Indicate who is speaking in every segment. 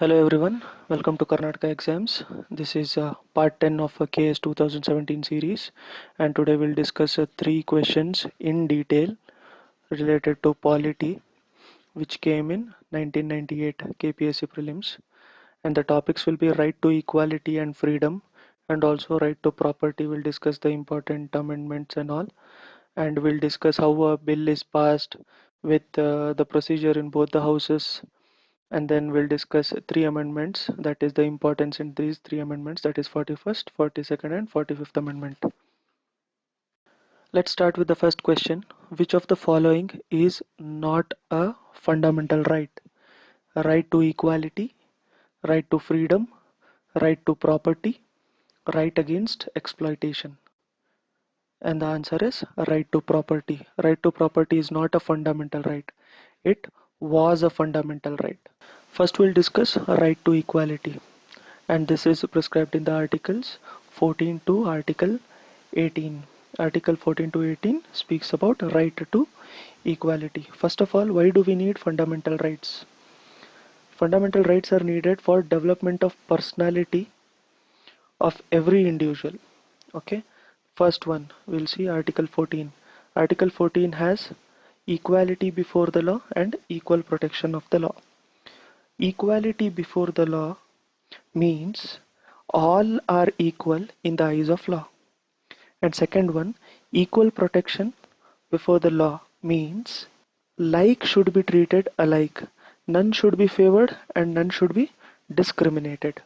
Speaker 1: Hello everyone, welcome to Karnataka Exams. This is part 10 of a KS 2017 series, and today we'll discuss three questions in detail related to polity which came in 1998 KPSC prelims, and the topics will be right to equality and freedom and also right to property. We'll discuss the important amendments and all, and we'll discuss how a bill is passed with the procedure in both the houses, and then we'll discuss three amendments, that is the importance in these three amendments, that is 41st, 42nd and 45th amendment. Let's start with the first question. Which of the following is not a fundamental right? Right to equality, right to freedom, right to property, right against exploitation? And the answer is right to property. Right to property is not a fundamental right. It was a fundamental right. First we'll discuss right to equality, and this is prescribed in the articles 14 to article 18. Article 14 to 18 speaks about right to equality. First of all, why do we need fundamental rights? Fundamental rights are needed for development of personality of every individual. Okay, first one we'll see article 14. Article 14 has equality before the law and equal protection of the law. Equality before the law means all are equal in the eyes of law. And second one, equal protection before the law means like should be treated alike. None should be favored and none should be discriminated.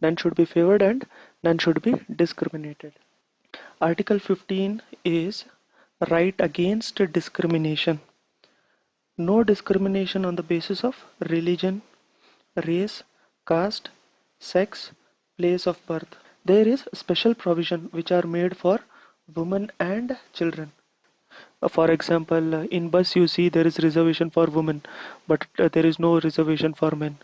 Speaker 1: None should be favored and none should be discriminated. Article 15 is right against discrimination. No discrimination on the basis of religion, race, caste, sex, place of birth. There is special provision which are made for women and children. For example, in bus you see there is reservation for women, but there is no reservation for men.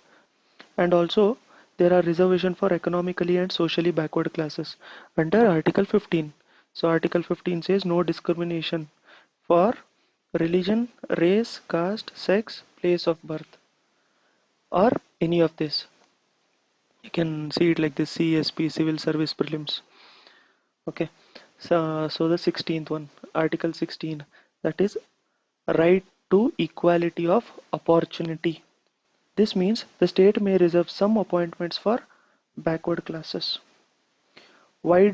Speaker 1: And also there are reservation for economically and socially backward classes under Article 15. So Article 15 says no discrimination for religion, race, caste, sex, place of birth, or any of this. You can see it like this: CSP, Civil Service Prelims. Okay, so the 16th one, Article 16, that is right to equality of opportunity. This means the state may reserve some appointments for backward classes. Why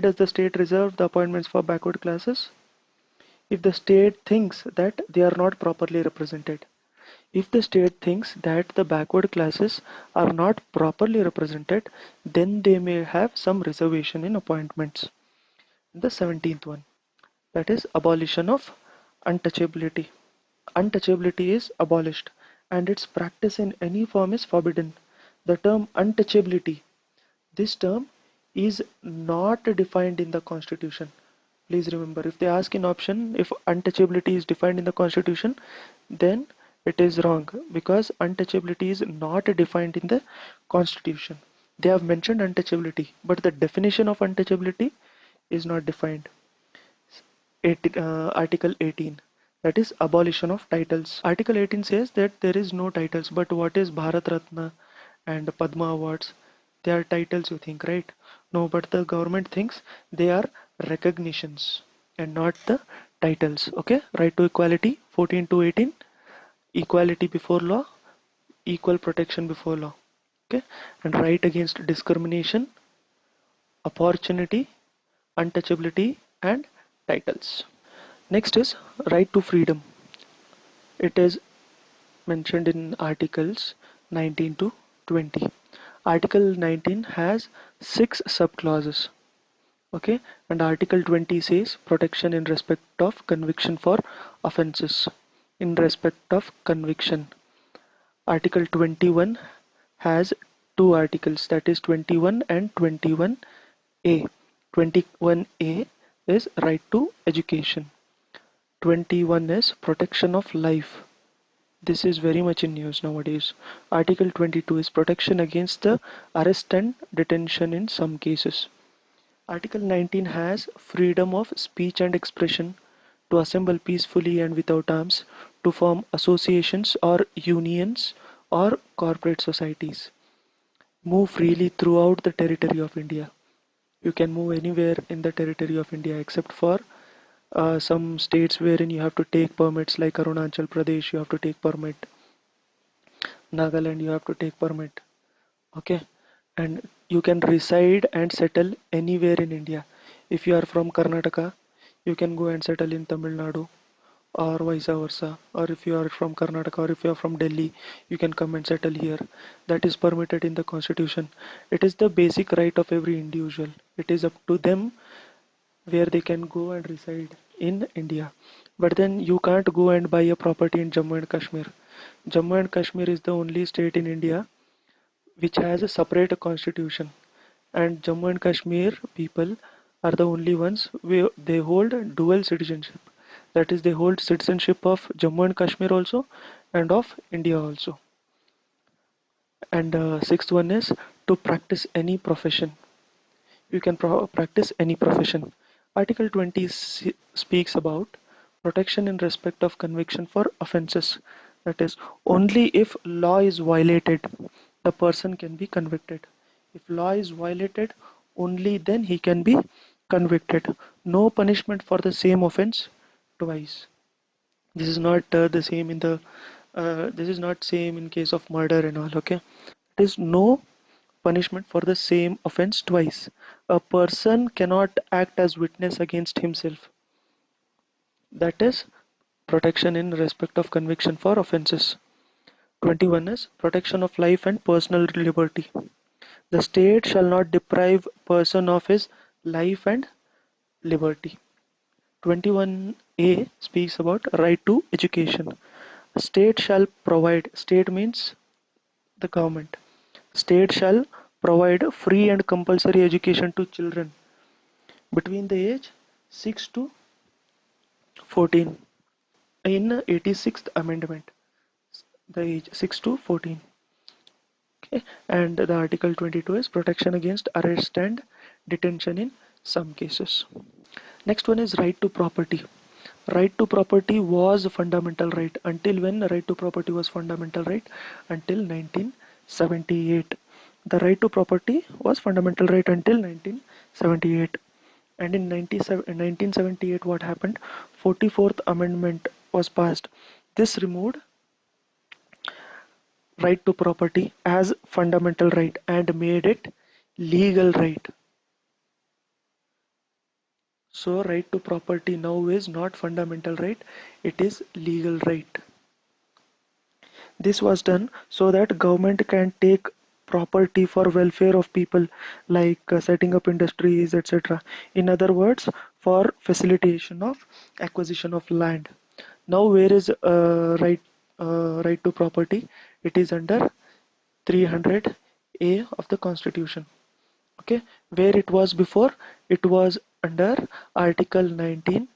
Speaker 1: does the state reserve the appointments for backward classes? If the state thinks that they are not properly represented. If the state thinks that the backward classes are not properly represented, then they may have some reservation in appointments. The 17th one, that is abolition of untouchability. Untouchability is abolished and its practice in any form is forbidden. The term untouchability, this term is not defined in the Constitution. Please remember, if they ask in option if untouchability is defined in the Constitution, then it is wrong because untouchability is not defined in the Constitution. They have mentioned untouchability, but the definition of untouchability is not defined. Article 18, that is abolition of titles. Article 18 says that there is no titles, but what is Bharat Ratna and Padma awards? They are titles, you think, right? No, but the government thinks they are recognitions and not the titles. Okay, right to equality 14 to 18, equality before law, equal protection before law. Okay, and right against discrimination, opportunity, untouchability, and titles. Next is right to freedom. It is mentioned in articles 19 to 20. Article 19 has 6 subclauses. Okay, and article 20 says protection in respect of conviction for offences. In respect of conviction, article 21 has two articles, that is 21 and 21A. 21A is right to education. 21 is protection of life. This is very much in news nowadays. Article 22 is protection against the arrest and detention in some cases. Article 19 has freedom of speech and expression, to assemble peacefully and without arms, to form associations or unions or corporate societies. Move freely throughout the territory of India. You can move anywhere in the territory of India except for some states wherein you have to take permits, like Arunachal Pradesh, you have to take permit. Nagaland, you have to take permit. Okay, and you can reside and settle anywhere in India. If you are from Karnataka, you can go and settle in Tamil Nadu or vice versa. Or if you are from Karnataka or if you are from Delhi, you can come and settle here. That is permitted in the constitution. It is the basic right of every individual. It is up to them where they can go and reside in India. But then you can't go and buy a property in Jammu and Kashmir. Jammu and Kashmir is the only state in India which has a separate constitution, and Jammu and Kashmir people are the only ones where they hold dual citizenship. That is, they hold citizenship of Jammu and Kashmir also and of India also. And sixth one is to practice any profession. You can practice any profession. Article 20 speaks about protection in respect of conviction for offences. That is, only if law is violated, the person can be convicted. If law is violated, only then he can be convicted. No punishment for the same offence twice. This is not the same in the this is not same in case of murder and all. Okay, it is no punishment for the same offense twice. A person cannot act as witness against himself. That is protection in respect of conviction for offenses. 21 is protection of life and personal liberty. The state shall not deprive person of his life and liberty. 21A speaks about right to education. State shall provide, state means the government. State shall provide free and compulsory education to children between the age 6 to 14 in 86th amendment, the age 6 to 14. Okay, and the article 22 is protection against arrest and detention in some cases. Next one is right to property. Right to property was a fundamental right. Until when right to property was fundamental right? Until 1978. The right to property was fundamental right until 1978. And in 1978, what happened? 44th Amendment was passed. This removed right to property as fundamental right and made it legal right. So right to property now is not fundamental right, it is legal right. This was done so that government can take property for welfare of people, like setting up industries, etc. In other words, for facilitation of acquisition of land. Now where is right to property? It is under 300A of the Constitution. Okay, where it was before? It was under Article 19,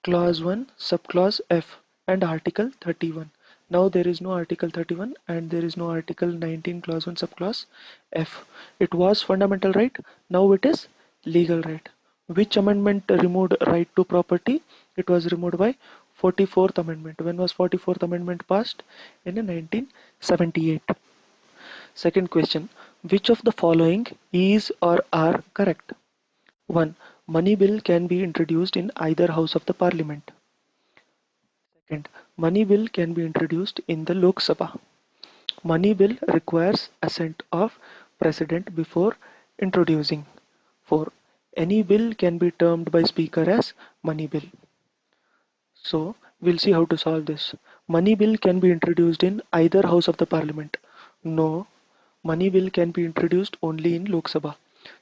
Speaker 1: Clause 1, Subclause F, and Article 31. Now there is no Article 31 and there is no Article 19, Clause 1, Subclause F. It was fundamental right, now it is legal right. Which amendment removed right to property? It was removed by 44th Amendment. When was 44th Amendment passed? In 1978. Second question, which of the following is or are correct? 1. Money bill can be introduced in either house of the parliament. Second, money bill can be introduced in the Lok Sabha. Money bill requires assent of president before introducing. 4. Any bill can be termed by speaker as money bill. So we'll see how to solve this. Money bill can be introduced in either house of the parliament. No, money bill can be introduced only in Lok Sabha.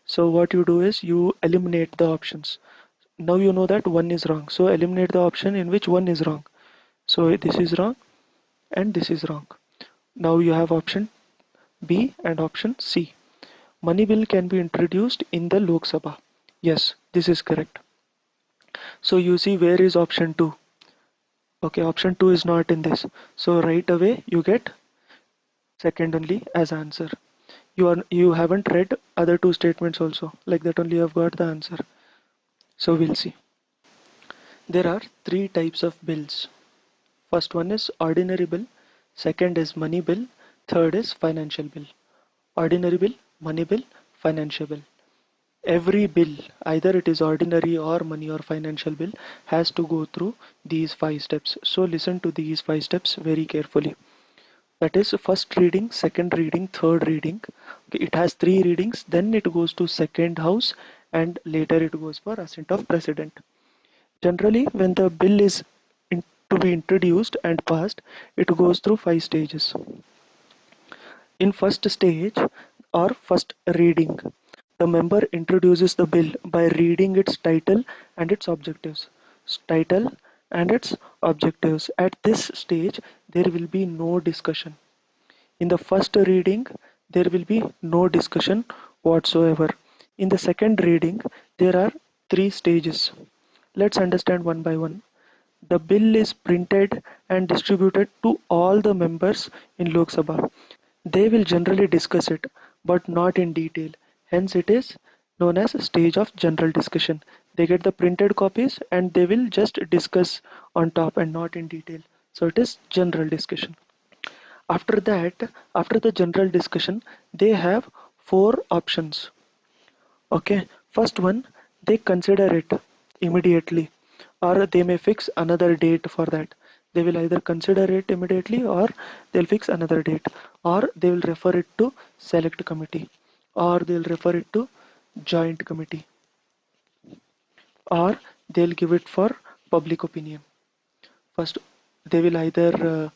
Speaker 1: So what you do is you eliminate the options. Now you know that one is wrong. So eliminate the option in which one is wrong. So this is wrong and this is wrong. Now you have option B and option C. Money bill can be introduced in the Lok Sabha. Yes, this is correct. So you see where is option 2. Okay, option 2 is not in this. So right away you get second only as answer. You haven't read other two statements also. Like that only you have got the answer. So we'll see. There are three types of bills. First one is ordinary bill, second is money bill, Third is financial bill. Ordinary bill, money bill, financial bill. Every bill, either it is ordinary or money or financial bill, has to go through these five steps. So listen to these five steps very carefully. That is first reading, second reading, third reading. Okay, it has three readings, then it goes to second house, and later it goes for assent of president. Generally, when the bill is to be introduced and passed, it goes through five stages. In first stage or first reading, the member introduces the bill by reading its title and its objectives. Title and its objectives. At this stage, there will be no discussion. In the first reading, there will be no discussion whatsoever. In the second reading, there are three stages. Let's understand one by one. The bill is printed and distributed to all the members in Lok Sabha. They will generally discuss it, but not in detail. Hence, it is known as a stage of general discussion. They get the printed copies and they will just discuss on top and not in detail. So, it is general discussion. After that, after the general discussion, they have four options. Okay, first one, they consider it immediately, or they may fix another date for that. They will either consider it immediately or they'll fix another date, or they will refer it to select committee, or they'll refer it to joint committee, or they'll give it for public opinion. First, they will either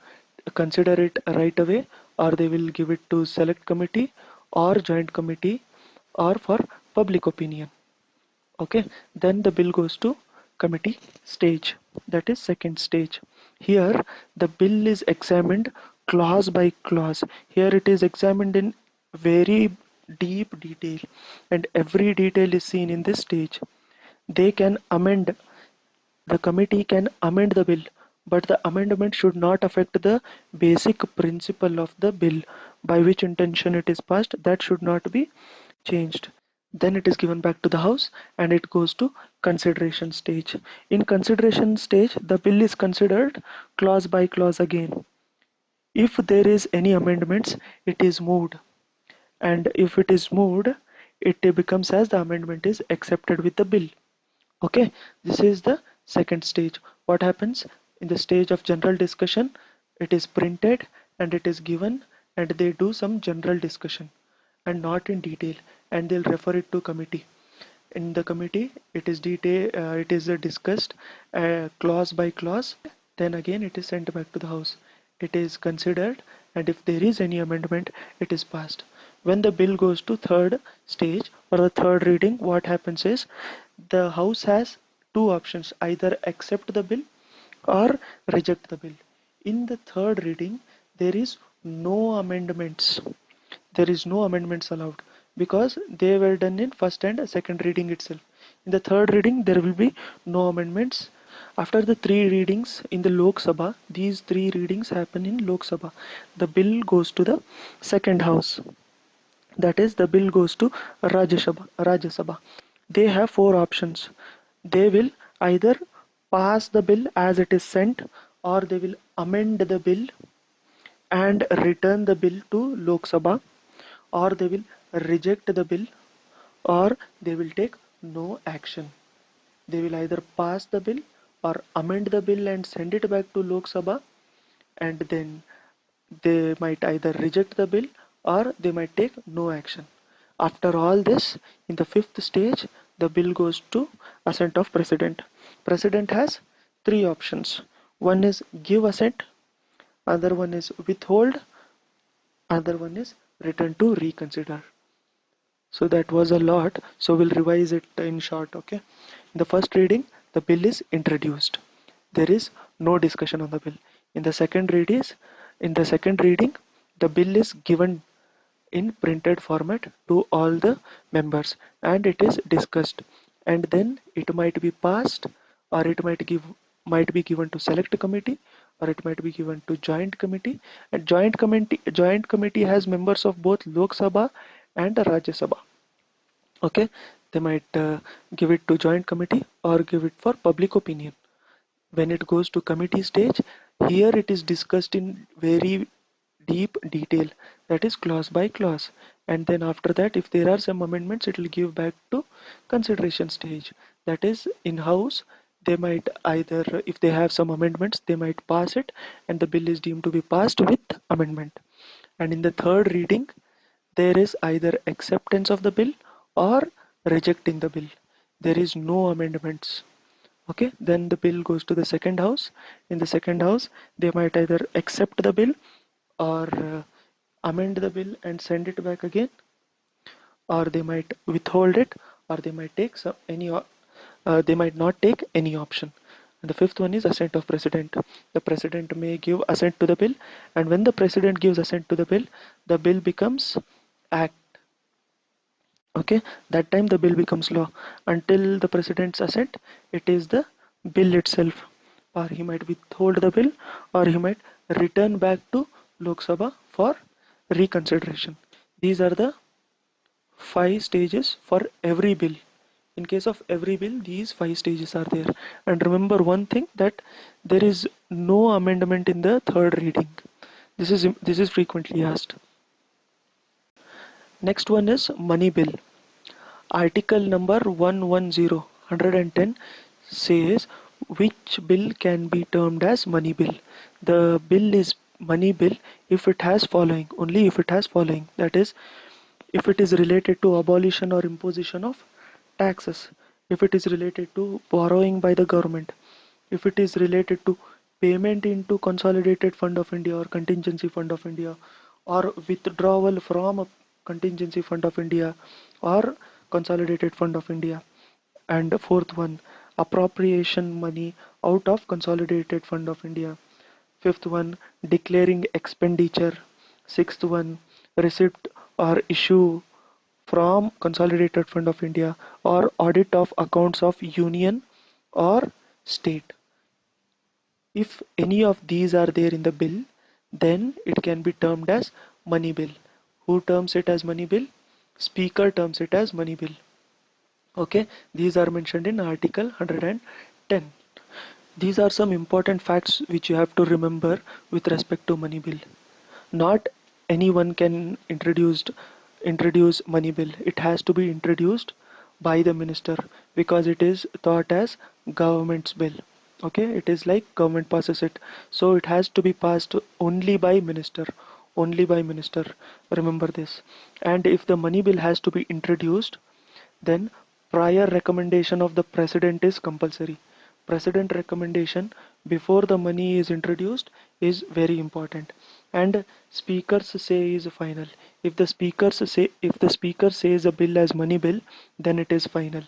Speaker 1: consider it right away, or they will give it to select committee or joint committee or for public opinion. Okay, then the bill goes to committee stage. That is second stage. Here the bill is examined clause by clause. Here it is examined in very deep detail, and every detail is seen in this stage. They can amend, the committee can amend the bill, but the amendment should not affect the basic principle of the bill by which intention it is passed. That should not be changed. Then it is given back to the house and it goes to consideration stage. In consideration stage, the bill is considered clause by clause again. If there is any amendments, it is moved, and if it is moved, it becomes as the amendment is accepted with the bill. Okay, this is the second stage. What happens in the stage of general discussion? It is printed and it is given, and they do some general discussion and not in detail, and they'll refer it to committee. In the committee, it is discussed clause by clause. Then again, it is sent back to the house. It is considered, and if there is any amendment, it is passed. When the bill goes to third stage or the third reading, what happens is the house has two options: either accept the bill or reject the bill. In the third reading, there is no amendments. There is no amendments allowed because they were done in first and second reading itself. In the third reading, there will be no amendments. After the three readings in the Lok Sabha, these three readings happen in Lok Sabha. The bill goes to the second house. That is, the bill goes to Rajya Sabha. They have four options. They will either pass the bill as it is sent, or they will amend the bill and return the bill to Lok Sabha, or they will reject the bill, or they will take no action. They will either pass the bill or amend the bill and send it back to Lok Sabha, and then they might either reject the bill or they might take no action. After all this, in the fifth stage, the bill goes to assent of president. President has three options. One is give assent, other one is withhold, other one is return to reconsider. So that was a lot. So we'll revise it in short. Okay. In the first reading, the bill is introduced. There is no discussion on the bill. In the second reading, the bill is given in printed format to all the members and it is discussed, and then it might be passed, or it might be given to select committee, or it might be given to joint committee. And joint committee has members of both Lok Sabha and Rajya Sabha. Okay, they might give it to joint committee or give it for public opinion. When it goes to committee stage, here it is discussed in very deep detail, that is clause by clause. And then after that, if there are some amendments, it will give back to consideration stage. That is in house. They might either, if they have some amendments, they might pass it, and the bill is deemed to be passed with amendment. And in the third reading, there is either acceptance of the bill or rejecting the bill. There is no amendments. Okay, then the bill goes to the second house. In the second house, they might either accept the bill or amend the bill and send it back again, or they might withhold it, or they might take they might not take any option. And the fifth one is assent of president. The president may give assent to the bill, and when the president gives assent to the bill becomes act. Okay, that time the bill becomes law. Until the president's assent, it is the bill itself, or he might withhold the bill, or he might return back to Lok Sabha for reconsideration. These are the five stages for every bill. In case of every bill, these five stages are there. And remember one thing, that there is no amendment in the third reading. This is frequently asked. Next one is money bill. Article number 110 says which bill can be termed as money bill. The bill is money bill if it has following, only if it has following. That is, if it is related to abolition or imposition of taxes, if it is related to borrowing by the government, if it is related to payment into consolidated fund of India or contingency fund of India, or withdrawal from a contingency fund of India or consolidated fund of India. And the fourth one, appropriation money out of consolidated fund of India. Fifth one, declaring expenditure. Sixth one, receipt or issue from consolidated fund of India, or audit of accounts of union or state. If any of these are there in the bill, then it can be termed as money bill. Who terms it as money bill? Speaker terms it as money bill. Okay, these are mentioned in Article 110. These are some important facts which you have to remember with respect to money bill. Not anyone can introduce money bill. It has to be introduced by the minister, because it is thought as government's bill. Okay, it is like government passes it, so it has to be passed only by minister. Only by minister. Remember this. And if the money bill has to be introduced, then prior recommendation of the president is compulsory. President recommendation before the money is introduced is very important. And speakers say is final. If the speaker says a bill as money bill, then it is final.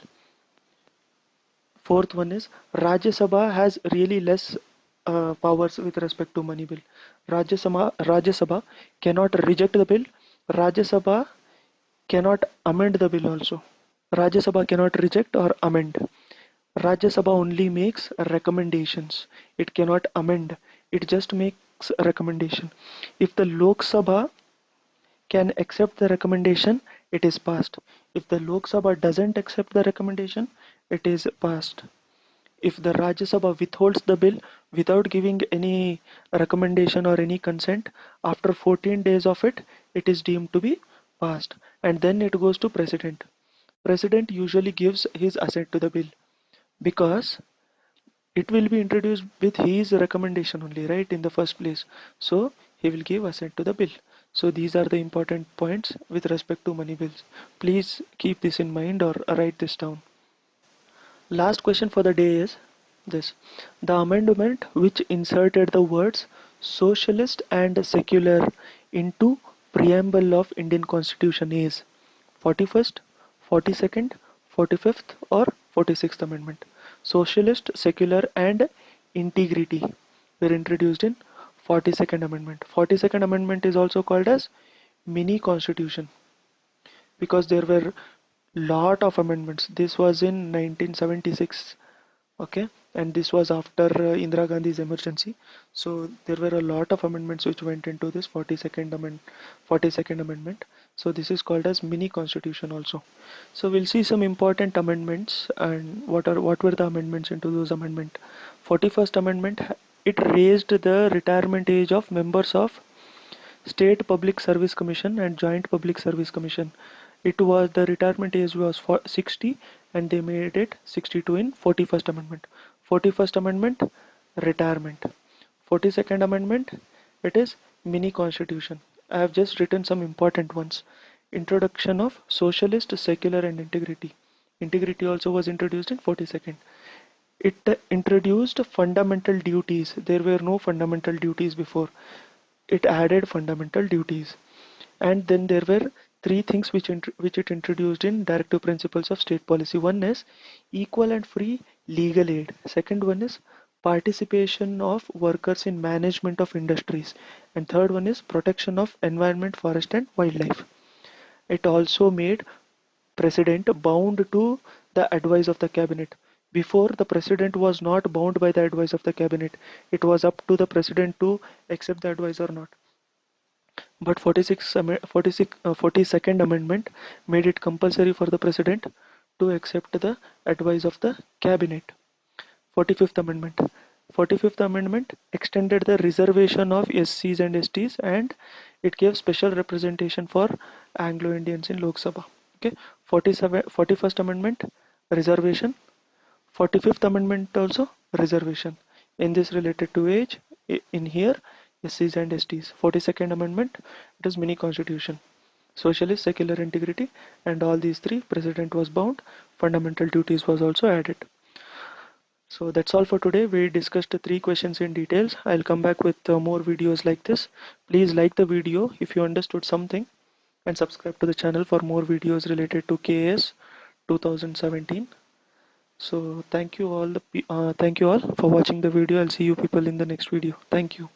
Speaker 1: Fourth one is Rajya Sabha has really less powers with respect to money bill. Rajya Sabha cannot reject the bill. Rajya Sabha cannot amend the bill also. Rajya Sabha cannot reject or amend. Rajya Sabha only makes recommendations. It cannot amend. It just makes a recommendation. If the Lok Sabha can accept the recommendation, it is passed. If the Lok Sabha doesn't accept the recommendation, it is passed. If the Rajya Sabha withholds the bill without giving any recommendation or any consent, after 14 days of it, it is deemed to be passed. And then it goes to President. President usually gives his assent to the bill, because it will be introduced with his recommendation only, right, in the first place. So he will give assent to the bill. So these are the important points with respect to money bills. Please keep this in mind or write this down. Last question for the day is this: the amendment which inserted the words socialist and secular into preamble of Indian Constitution is 41st, 42nd, 45th or 46th amendment. Socialist, secular and integrity were introduced in 42nd amendment. 42nd amendment is also called as mini constitution, because there were lot of amendments. This was in 1976. Okay, and this was after Indira Gandhi's emergency. So there were a lot of amendments which went into this 42nd amendment. So this is called as mini constitution also. So we'll see some important amendments, and what were the amendments into those amendment. 41st amendment, it raised the retirement age of members of State Public Service Commission and Joint Public Service Commission. It was the retirement age was for 60 and they made it 62 in 41st Amendment. 41st Amendment, retirement. 42nd Amendment, it is mini constitution. I have just written some important ones. Introduction of socialist, secular and integrity. Integrity also was introduced in 42nd. It introduced fundamental duties. There were no fundamental duties before. It added fundamental duties. And then there were three things which it introduced in directive principles of state policy. One is equal and free legal aid. Second one is participation of workers in management of industries. And third one is protection of environment, forest and wildlife. It also made president bound to the advice of the cabinet. Before, the president was not bound by the advice of the cabinet. It was up to the president to accept the advice or not. But 42nd Amendment made it compulsory for the President to accept the advice of the Cabinet. 45th Amendment. 45th Amendment extended the reservation of SCs and STs and it gave special representation for Anglo-Indians in Lok Sabha. Okay. 41st Amendment, reservation. 45th Amendment also, reservation. In this related to age, in here, SCs and STs. 42nd Amendment, it is mini constitution. Socialist, secular integrity, and all these three, president was bound. Fundamental duties was also added. So that's all for today. We discussed the three questions in details. I'll come back with more videos like this. Please like the video if you understood something and subscribe to the channel for more videos related to KAS 2017. So thank you all for watching the video. I'll see you people in the next video. Thank you.